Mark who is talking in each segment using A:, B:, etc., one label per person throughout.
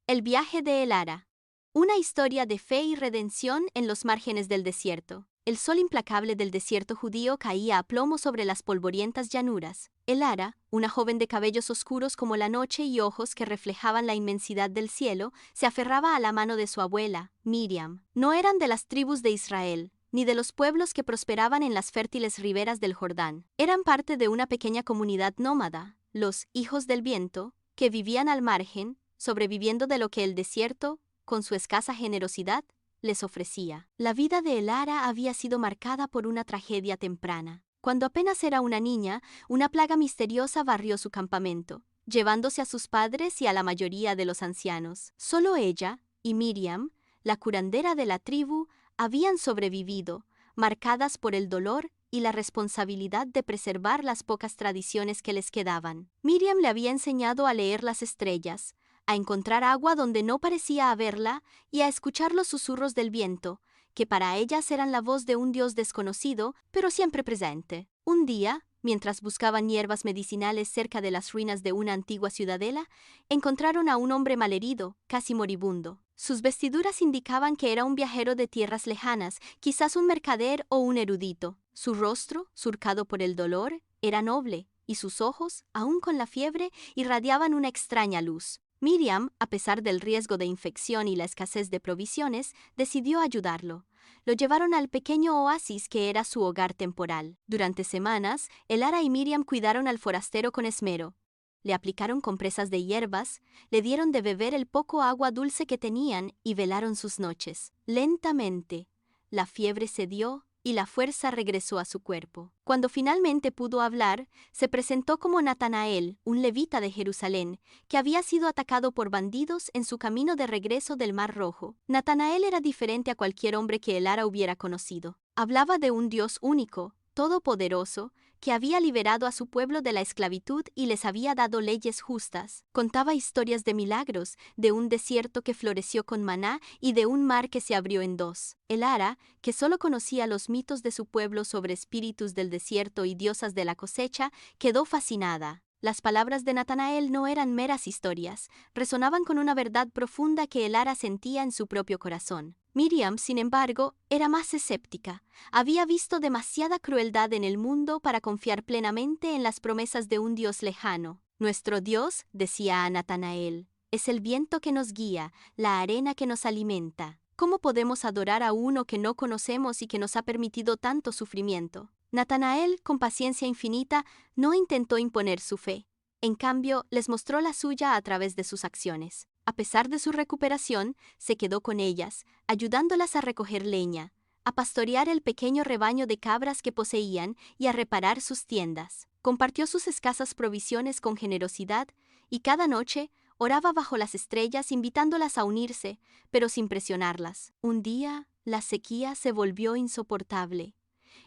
A: El viaje de Elara. Una historia de fe y redención en los márgenes del desierto. El sol implacable del desierto judío caía a plomo sobre las polvorientas llanuras. Elara, una joven de cabellos oscuros como la noche y ojos que reflejaban la inmensidad del cielo, se aferraba a la mano de su abuela, Miriam. No eran de las tribus de Israel, ni de los pueblos que prosperaban en las fértiles riberas del Jordán. Eran parte de una pequeña comunidad nómada, los hijos del viento, que vivían al margen, sobreviviendo de lo que el desierto, con su escasa generosidad, les ofrecía. La vida de Elara había sido marcada por una tragedia temprana. Cuando apenas era una niña, una plaga misteriosa barrió su campamento, llevándose a sus padres y a la mayoría de los ancianos. Solo ella y Miriam, la curandera de la tribu, habían sobrevivido, marcadas por el dolor y la responsabilidad de preservar las pocas tradiciones que les quedaban. Miriam le había enseñado a leer las estrellas, a encontrar agua donde no parecía haberla y a escuchar los susurros del viento, que para ellas eran la voz de un dios desconocido, pero siempre presente. Un día, mientras buscaban hierbas medicinales cerca de las ruinas de una antigua ciudadela, encontraron a un hombre malherido, casi moribundo. Sus vestiduras indicaban que era un viajero de tierras lejanas, quizás un mercader o un erudito. Su rostro, surcado por el dolor, era noble, y sus ojos, aún con la fiebre, irradiaban una extraña luz. Miriam, a pesar del riesgo de infección y la escasez de provisiones, decidió ayudarlo. Lo llevaron al pequeño oasis que era su hogar temporal. Durante semanas, Elara y Miriam cuidaron al forastero con esmero. Le aplicaron compresas de hierbas, le dieron de beber el poco agua dulce que tenían y velaron sus noches. Lentamente, la fiebre cedió y la fuerza regresó a su cuerpo. Cuando finalmente pudo hablar, se presentó como Natanael, un levita de Jerusalén, que había sido atacado por bandidos en su camino de regreso del Mar Rojo. Natanael era diferente a cualquier hombre que Elara hubiera conocido. Hablaba de un Dios único, todopoderoso, que había liberado a su pueblo de la esclavitud y les había dado leyes justas. Contaba historias de milagros, de un desierto que floreció con maná y de un mar que se abrió en dos. Elara, que solo conocía los mitos de su pueblo sobre espíritus del desierto y diosas de la cosecha, quedó fascinada. Las palabras de Natanael no eran meras historias, resonaban con una verdad profunda que Elara sentía en su propio corazón. Miriam, sin embargo, era más escéptica. Había visto demasiada crueldad en el mundo para confiar plenamente en las promesas de un Dios lejano. Nuestro Dios, decía a Natanael, es el viento que nos guía, la arena que nos alimenta. ¿Cómo podemos adorar a uno que no conocemos y que nos ha permitido tanto sufrimiento? Natanael, con paciencia infinita, no intentó imponer su fe. En cambio, les mostró la suya a través de sus acciones. A pesar de su recuperación, se quedó con ellas, ayudándolas a recoger leña, a pastorear el pequeño rebaño de cabras que poseían y a reparar sus tiendas. Compartió sus escasas provisiones con generosidad y cada noche oraba bajo las estrellas invitándolas a unirse, pero sin presionarlas. Un día, la sequía se volvió insoportable.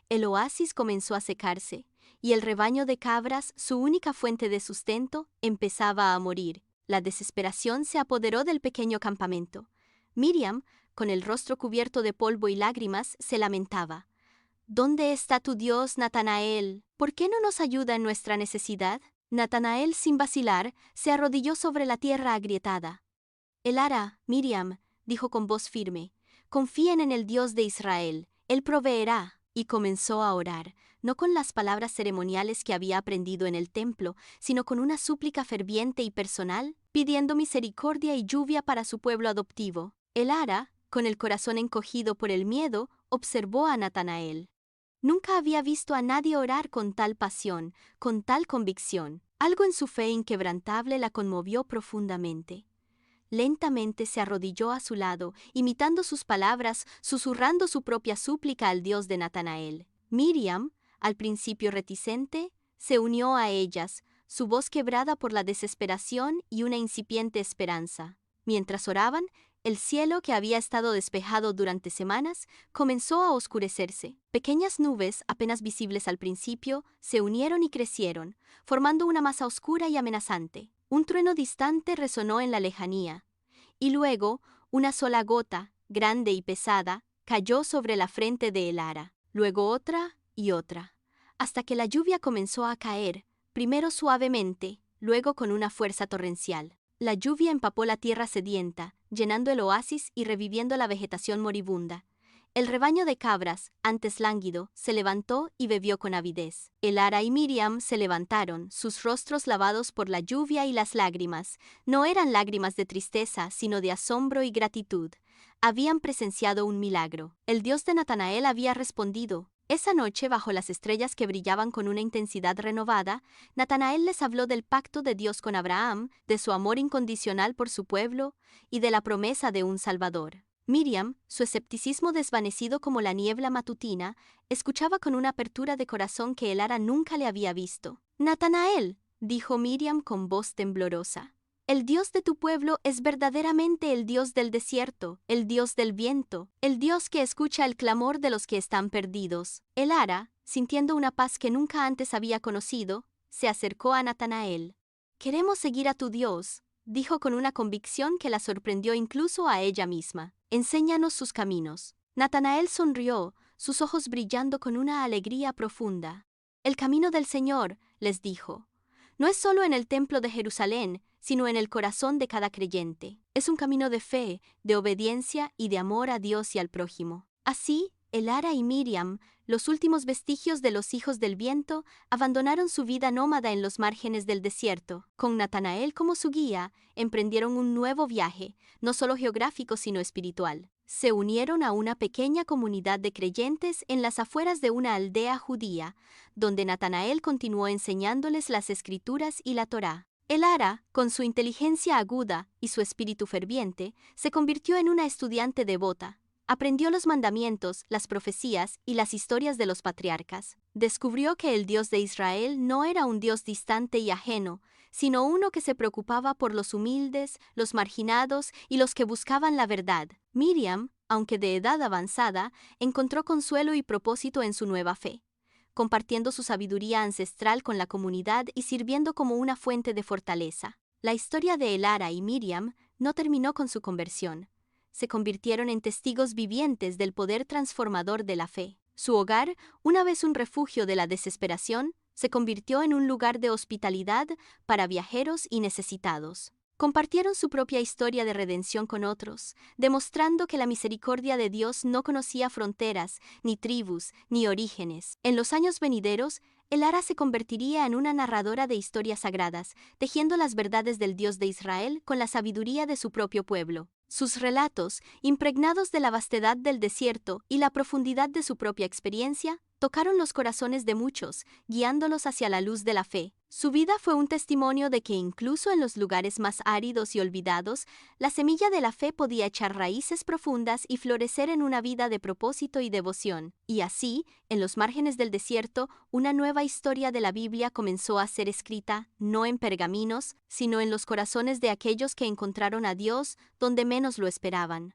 A: El oasis comenzó a secarse, y el rebaño de cabras, su única fuente de sustento, empezaba a morir. La desesperación se apoderó del pequeño campamento. Miriam, con el rostro cubierto de polvo y lágrimas, se lamentaba. ¿Dónde está tu Dios, Natanael? ¿Por qué no nos ayuda en nuestra necesidad? Natanael, sin vacilar, se arrodilló sobre la tierra agrietada. Elara, Miriam, dijo con voz firme, confíen en el Dios de Israel, Él proveerá. Y comenzó a orar, no con las palabras ceremoniales que había aprendido en el templo, sino con una súplica ferviente y personal, pidiendo misericordia y lluvia para su pueblo adoptivo. Elara, con el corazón encogido por el miedo, observó a Natanael. Nunca había visto a nadie orar con tal pasión, con tal convicción. Algo en su fe inquebrantable la conmovió profundamente. Lentamente se arrodilló a su lado, imitando sus palabras, susurrando su propia súplica al Dios de Natanael. Miriam, al principio reticente, se unió a ellas, su voz quebrada por la desesperación y una incipiente esperanza. Mientras oraban, el cielo, que había estado despejado durante semanas, comenzó a oscurecerse. Pequeñas nubes, apenas visibles al principio, se unieron y crecieron, formando una masa oscura y amenazante. Un trueno distante resonó en la lejanía, y luego una sola gota, grande y pesada, cayó sobre la frente de Elara. Luego otra y otra, hasta que la lluvia comenzó a caer, primero suavemente, luego con una fuerza torrencial. La lluvia empapó la tierra sedienta, llenando el oasis y reviviendo la vegetación moribunda. El rebaño de cabras, antes lánguido, se levantó y bebió con avidez. Elara y Miriam se levantaron, sus rostros lavados por la lluvia y las lágrimas. No eran lágrimas de tristeza, sino de asombro y gratitud. Habían presenciado un milagro. El Dios de Natanael había respondido. Esa noche, bajo las estrellas que brillaban con una intensidad renovada, Natanael les habló del pacto de Dios con Abraham, de su amor incondicional por su pueblo y de la promesa de un Salvador. Miriam, su escepticismo desvanecido como la niebla matutina, escuchaba con una apertura de corazón que Elara nunca le había visto. «Natanael», dijo Miriam con voz temblorosa, «el Dios de tu pueblo es verdaderamente el Dios del desierto, el Dios del viento, el Dios que escucha el clamor de los que están perdidos». Elara, sintiendo una paz que nunca antes había conocido, se acercó a Natanael. «Queremos seguir a tu Dios», dijo con una convicción que la sorprendió incluso a ella misma. «Enséñanos sus caminos». Natanael sonrió, sus ojos brillando con una alegría profunda. «El camino del Señor», les dijo, «no es solo en el templo de Jerusalén, sino en el corazón de cada creyente. Es un camino de fe, de obediencia y de amor a Dios y al prójimo». Así, Elara y Miriam, los últimos vestigios de los hijos del viento, abandonaron su vida nómada en los márgenes del desierto. Con Natanael como su guía, emprendieron un nuevo viaje, no solo geográfico sino espiritual. Se unieron a una pequeña comunidad de creyentes en las afueras de una aldea judía, donde Natanael continuó enseñándoles las Escrituras y la Torá. Elara, con su inteligencia aguda y su espíritu ferviente, se convirtió en una estudiante devota. Aprendió los mandamientos, las profecías y las historias de los patriarcas. Descubrió que el Dios de Israel no era un Dios distante y ajeno, sino uno que se preocupaba por los humildes, los marginados y los que buscaban la verdad. Miriam, aunque de edad avanzada, encontró consuelo y propósito en su nueva fe, compartiendo su sabiduría ancestral con la comunidad y sirviendo como una fuente de fortaleza. La historia de Elara y Miriam no terminó con su conversión. Se convirtieron en testigos vivientes del poder transformador de la fe. Su hogar, una vez un refugio de la desesperación, se convirtió en un lugar de hospitalidad para viajeros y necesitados. Compartieron su propia historia de redención con otros, demostrando que la misericordia de Dios no conocía fronteras, ni tribus, ni orígenes. En los años venideros, Elara se convertiría en una narradora de historias sagradas, tejiendo las verdades del Dios de Israel con la sabiduría de su propio pueblo. Sus relatos, impregnados de la vastedad del desierto y la profundidad de su propia experiencia, tocaron los corazones de muchos, guiándolos hacia la luz de la fe. Su vida fue un testimonio de que incluso en los lugares más áridos y olvidados, la semilla de la fe podía echar raíces profundas y florecer en una vida de propósito y devoción. Y así, en los márgenes del desierto, una nueva historia de la Biblia comenzó a ser escrita, no en pergaminos, sino en los corazones de aquellos que encontraron a Dios donde menos lo esperaban.